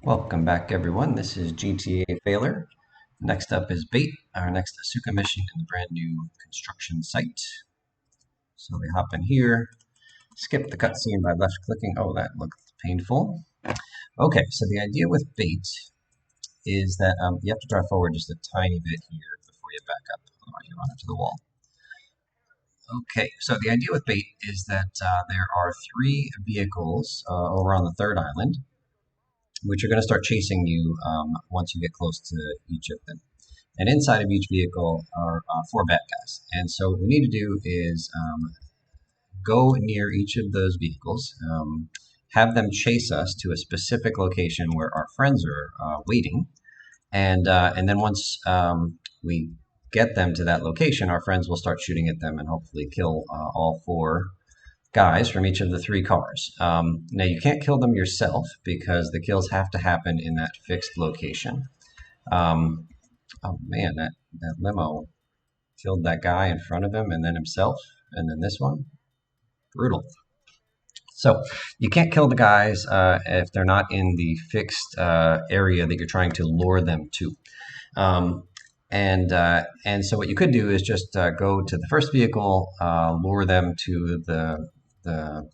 Welcome back, everyone. This is GTA Failure. Next up is Bait, our next Asuka mission in the brand new construction site. So we hop in here, skip the cutscene by left clicking. Oh, that looked painful. Okay, so the idea with Bait is that you have to drive forward just a tiny bit here before you back up, otherwise you run into the wall. Okay, so the idea with Bait is that there are three vehicles over on the third island, which are going to start chasing you once you get close to each of them. And inside of each vehicle are four bad guys. And so what we need to do is go near each of those vehicles, have them chase us to a specific location where our friends are waiting, and then once we get them to that location, our friends will start shooting at them and hopefully kill all four guys from each of the three cars. Now, you can't kill them yourself because the kills have to happen in that fixed location. Oh man, that limo killed that guy in front of him and then himself, and then this one. Brutal. So you can't kill the guys if they're not in the fixed area that you're trying to lure them to. And so what you could do is just go to the first vehicle, lure them to the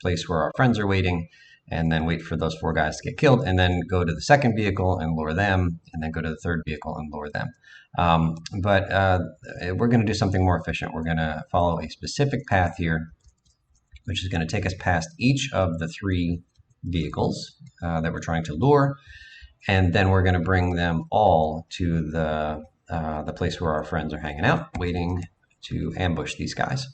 place where our friends are waiting, and then wait for those four guys to get killed, and then go to the second vehicle and lure them, and then go to the third vehicle and lure them. But we're going to do something more efficient. We're going to follow a specific path here, which is going to take us past each of the three vehicles that we're trying to lure, and then we're going to bring them all to the place where our friends are hanging out, waiting to ambush these guys.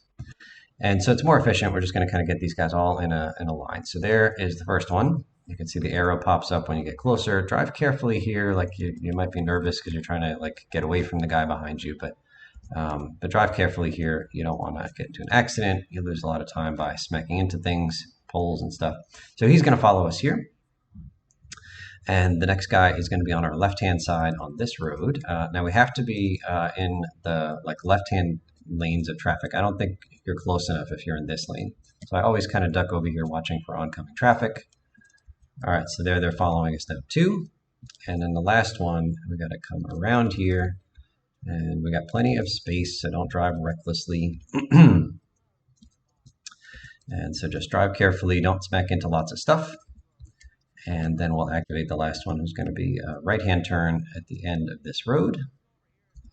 And so it's more efficient. We're just going to kind of get these guys all in a line. So there is the first one. You can see the arrow pops up when you get closer. Drive carefully here. Like you might be nervous because you're trying to like get away from the guy behind you, but drive carefully here. You don't want to get into an accident. You lose a lot of time by smacking into things, poles and stuff. So he's going to follow us here. And the next guy is going to be on our left-hand side on this road. Now we have to be in the left-hand lanes of traffic. I don't think you're close enough if you're in this lane. So I always kind of duck over here watching for oncoming traffic. All right, so they're following us now too. And then the last one, we got to come around here, and we got plenty of space, so don't drive recklessly. And so just drive carefully, don't smack into lots of stuff. And then we'll activate the last one, who's going to be a right-hand turn at the end of this road.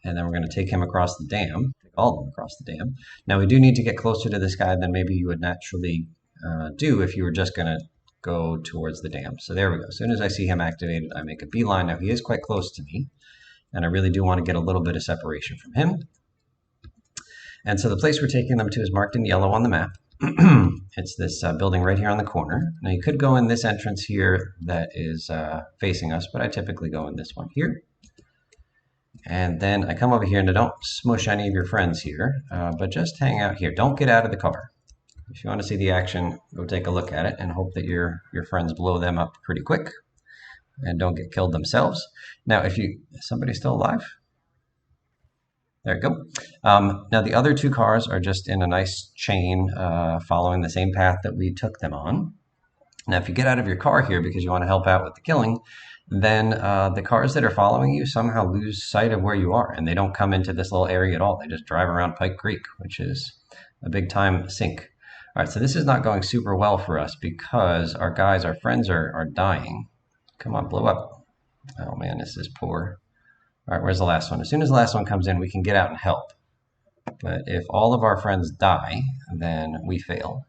And then we're going to take him across the dam, take all of them across the dam. Now, we do need to get closer to this guy than maybe you would naturally do if you were just going to go towards the dam. So there we go. As soon as I see him activated, I make a beeline. Now, he is quite close to me, and I really do want to get a little bit of separation from him. And so the place we're taking them to is marked in yellow on the map. It's this building right here on the corner. Now, you could go in this entrance here that is facing us, but I typically go in this one here. And then I come over here, and I don't smush any of your friends here, but just hang out here. Don't get out of the car. If you want to see the action, go take a look at it and hope that your friends blow them up pretty quick and don't get killed themselves. Now, is somebody still alive? There you go. Now, the other two cars are just in a nice chain following the same path that we took them on. Now, if you get out of your car here because you want to help out with the killing, then the cars that are following you somehow lose sight of where you are, and they don't come into this little area at all. They just drive around Pike Creek, which is a big time sink. All right, so this is not going super well for us because our friends are dying. Come on, blow up. Oh man, this is poor. All right, where's the last one? As soon as the last one comes in, we can get out and help. But if all of our friends die, then we fail.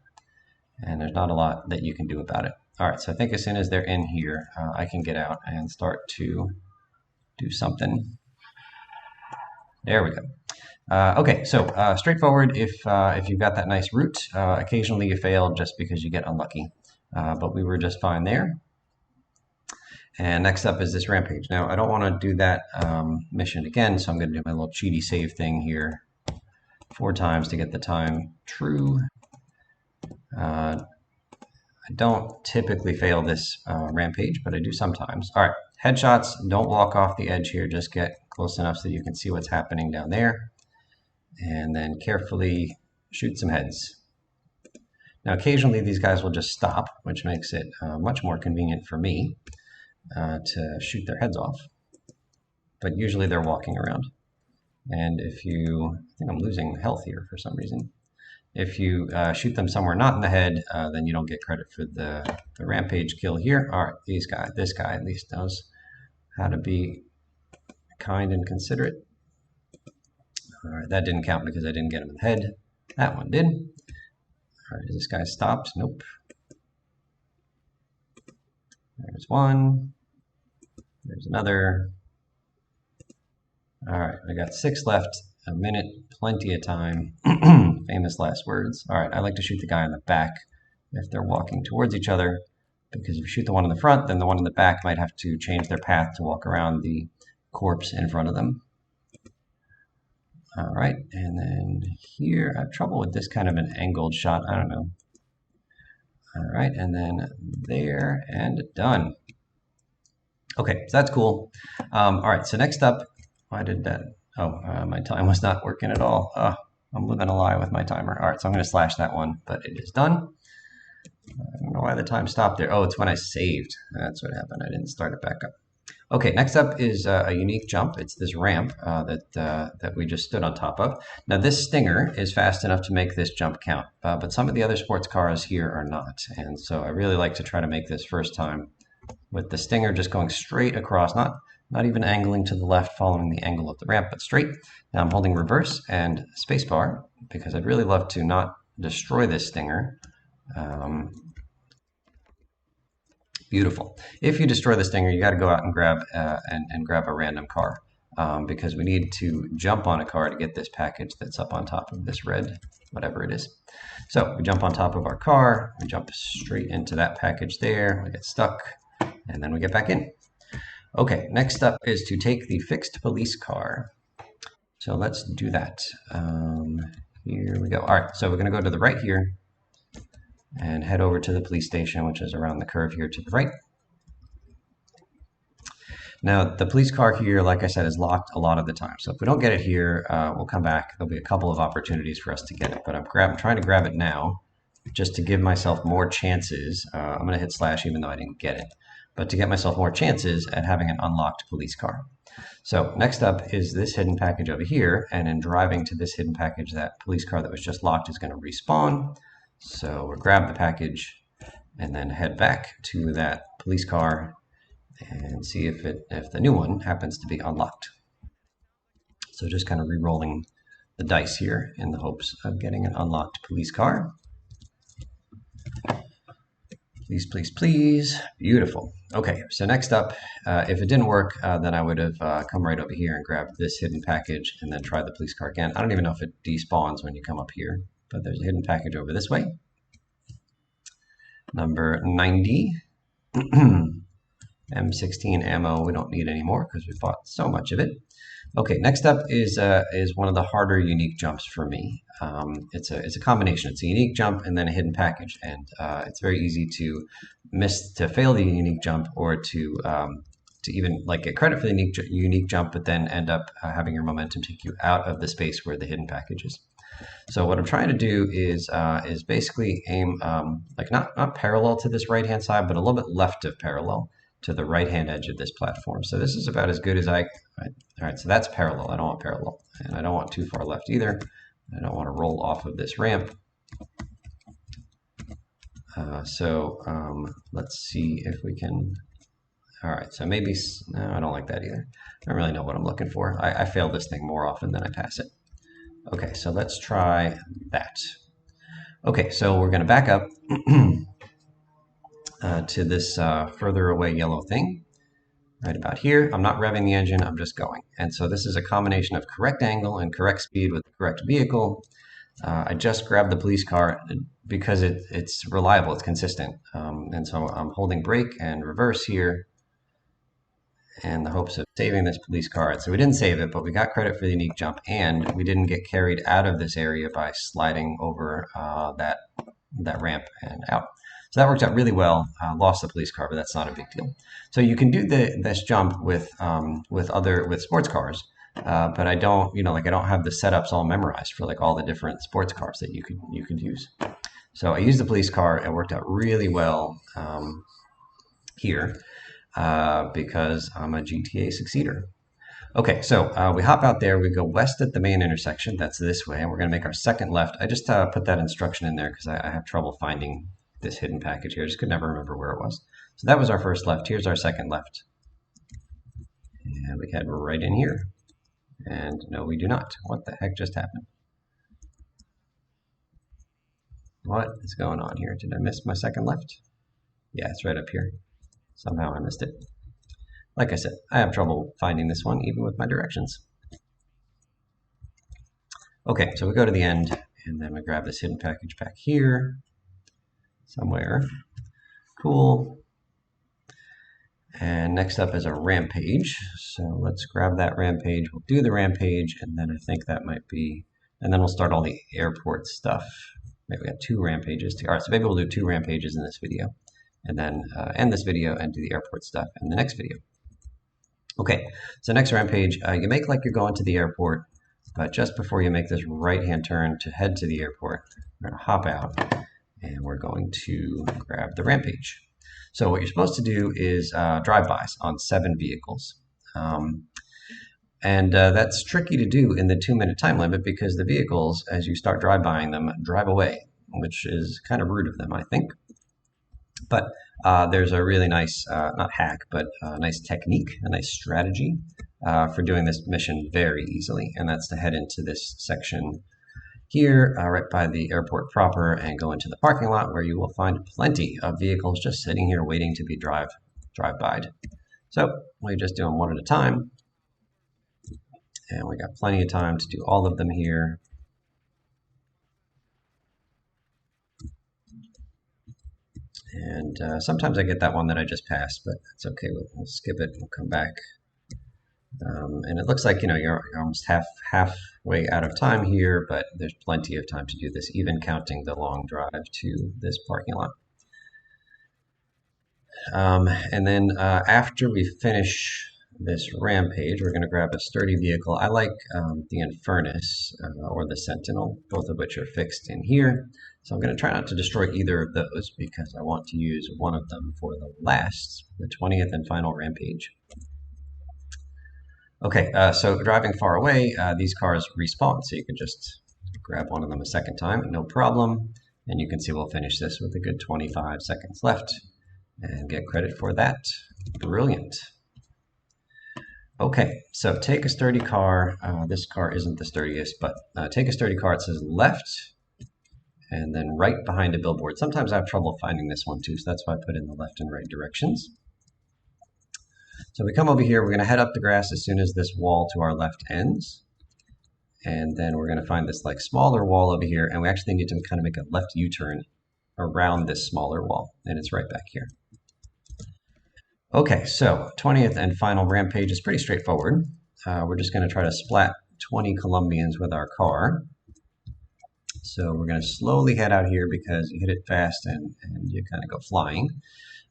And there's not a lot that you can do about it. All right, so I think as soon as they're in here, I can get out and start to do something. There we go. Okay, so straightforward if you've got that nice route. Occasionally you fail just because you get unlucky. But we were just fine there. And next up is this rampage. Now, I don't want to do that mission again, so I'm going to do my little cheaty save thing here 4 times to get the time true. I don't typically fail this rampage, but I do sometimes. All right, headshots. Don't walk off the edge here. Just get close enough so you can see what's happening down there. And then carefully shoot some heads. Now, occasionally these guys will just stop, which makes it much more convenient for me. to shoot their heads off. But usually they're walking around. And if you, I think I'm losing health here for some reason. If you shoot them somewhere not in the head, then you don't get credit for the rampage kill here. All right, this guy at least knows how to be kind and considerate. All right, that didn't count because I didn't get him in the head. That one did. All right, is this guy stopped? Nope. There's one. There's another. All right, I got 6 left. A minute, plenty of time. Famous last words. All right, I like to shoot the guy in the back if they're walking towards each other, because if you shoot the one in the front, then the one in the back might have to change their path to walk around the corpse in front of them. All right, and then here, I have trouble with this kind of an angled shot. I don't know. All right, and then there, and done. Okay, so that's cool. All right, so next up, why did that? Oh, my time was not working at all. I'm living a lie with my timer. All right, so I'm going to slash that one, but it is done. I don't know why the time stopped there. Oh, it's when I saved. That's what happened. I didn't start it back up. Okay, next up is a unique jump. It's this ramp that we just stood on top of. Now, this Stinger is fast enough to make this jump count, but some of the other sports cars here are not. And so I really like to try to make this first time with the Stinger just going straight across, not even angling to the left, following the angle of the ramp, but straight. Now I'm holding reverse and spacebar because I'd really love to not destroy this Stinger. Beautiful. If you destroy the Stinger, you got to go out and grab a random car because we need to jump on a car to get this package that's up on top of this red, whatever it is. So we jump on top of our car, we jump straight into that package there, we get stuck, and then we get back in. Okay, next up is to take the fixed police car. So let's do that. Here we go. All right, so we're going to go to the right here and head over to the police station, which is around the curve here to the right. Now, the police car here, like I said, is locked a lot of the time. So if we don't get it here, we'll come back. There'll be a couple of opportunities for us to get it, but I'm trying to grab it now just to give myself more chances. I'm going to hit slash even though I didn't get it, but to get myself more chances at having an unlocked police car. So next up is this hidden package over here, and in driving to this hidden package, that police car that was just locked is going to respawn. So we'll grab the package and then head back to that police car and see if the new one happens to be unlocked. So just kind of re-rolling the dice here in the hopes of getting an unlocked police car. Please, please, please. Beautiful. Okay, so next up, if it didn't work, then I would have come right over here and grabbed this hidden package and then tried the police car again. I don't even know if it despawns when you come up here, but there's a hidden package over this way. Number 90. M16 ammo we don't need anymore because we bought so much of it. Okay, next up is one of the harder unique jumps for me. It's a combination. It's a unique jump and then a hidden package, and it's very easy to fail the unique jump or to even like get credit for the unique jump, but then end up having your momentum take you out of the space where the hidden package is. So what I'm trying to do is basically aim like not parallel to this right hand side, but a little bit left of parallel to the right hand edge of this platform. So this is about as good as all right, so that's parallel. I don't want parallel, and I don't want too far left either. I don't want to roll off of this ramp. Let's see if we can. All right, so maybe, no, I don't like that either. I don't really know what I'm looking for. I fail this thing more often than I pass it. Okay, so let's try that. Okay, so we're going to back up to this further away yellow thing right about here. I'm not revving the engine, I'm just going. And so this is a combination of correct angle and correct speed with the correct vehicle. I just grabbed the police car because it's reliable, it's consistent. And so I'm holding brake and reverse here in the hopes of saving this police car. So we didn't save it, but we got credit for the unique jump, and we didn't get carried out of this area by sliding over that ramp and out. So that worked out really well. Lost the police car, but that's not a big deal. So you can do this jump with sports cars, but I don't, I don't have the setups all memorized for like all the different sports cars that you could use. So I used the police car. It worked out really well here. because I'm a GTA succeeder. Okay, so we hop out there, we go west at the main intersection, that's this way, and we're going to make our second left. I just put that instruction in there because I have trouble finding this hidden package here. I just could never remember where it was. So that was our first left. Here's our second left. And we head right in here. And no, we do not. What the heck just happened? What is going on here? Did I miss my second left? Yeah, it's right up here. Somehow I missed it. Like I said, I have trouble finding this one, even with my directions. Okay, so we go to the end, and then we grab this hidden package back here, somewhere. Cool. And next up is a rampage. So let's grab that rampage. We'll do the rampage, and then I think that might be, and then we'll start all the airport stuff. Maybe we got 2 rampages. All right, so maybe we'll do 2 rampages in this video, and then end this video and do the airport stuff in the next video. Okay, so next rampage, you make like you're going to the airport, but just before you make this right-hand turn to head to the airport, we're going to hop out, and we're going to grab the rampage. So what you're supposed to do is drive-bys on 7 vehicles. That's tricky to do in the 2-minute time limit because the vehicles, as you start drive-buying them, drive away, which is kind of rude of them, I think. But there's a really nice, not hack, but a nice technique, a nice strategy for doing this mission very easily. And that's to head into this section here, right by the airport proper, and go into the parking lot where you will find plenty of vehicles just sitting here waiting to be drive-by'd. So we just do them one at a time. And we got plenty of time to do all of them here. And sometimes I get that one that I just passed, but that's okay. We'll skip it. We'll come back. And it looks like, you're almost halfway out of time here, but there's plenty of time to do this, even counting the long drive to this parking lot. And then after we finish this rampage, we're going to grab a sturdy vehicle. I like the Infernus or the Sentinel, both of which are fixed in here. So I'm going to try not to destroy either of those because I want to use one of them for the 20th and final rampage. Okay, so driving far away, these cars respawn, so you can just grab one of them a second time, no problem. And you can see we'll finish this with a good 25 seconds left and get credit for that. Brilliant. Okay, so take a sturdy car. This car isn't the sturdiest, but take a sturdy car. It says left, and then right behind a billboard. Sometimes I have trouble finding this one too, so that's why I put in the left and right directions. So we come over here, we're going to head up the grass as soon as this wall to our left ends. And then we're going to find this like smaller wall over here, and we actually need to kind of make a left U-turn around this smaller wall, and it's right back here. Okay, so 20th and final rampage is pretty straightforward. We're just going to try to splat 20 Colombians with our car. So we're going to slowly head out here because you hit it fast and you kind of go flying.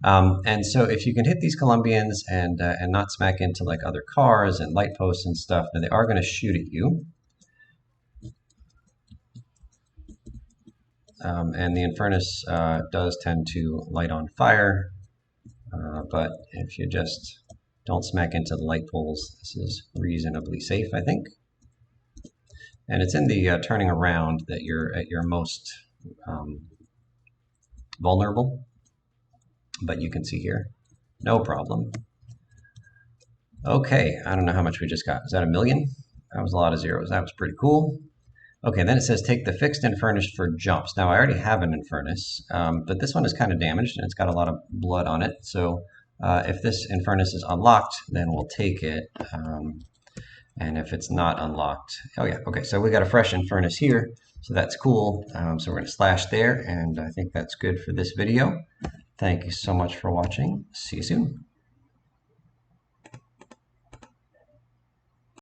And so if you can hit these Colombians and not smack into like other cars and light posts and stuff, then they are going to shoot at you. And the Infernus does tend to light on fire, but if you just don't smack into the light poles, this is reasonably safe, I think. And it's in the turning around that you're at your most vulnerable. But you can see here, no problem. Okay, I don't know how much we just got. Is that 1 million? That was a lot of zeros. That was pretty cool. Okay, then it says take the fixed Infernus for jumps. Now I already have an Infernus, but this one is kind of damaged and it's got a lot of blood on it. So if this Infernus is unlocked, then we'll take it. And if it's not unlocked, oh yeah, okay, so we got a fresh Infernus here, so that's cool. So we're gonna slash there, and I think that's good for this video. Thank you so much for watching. See you soon.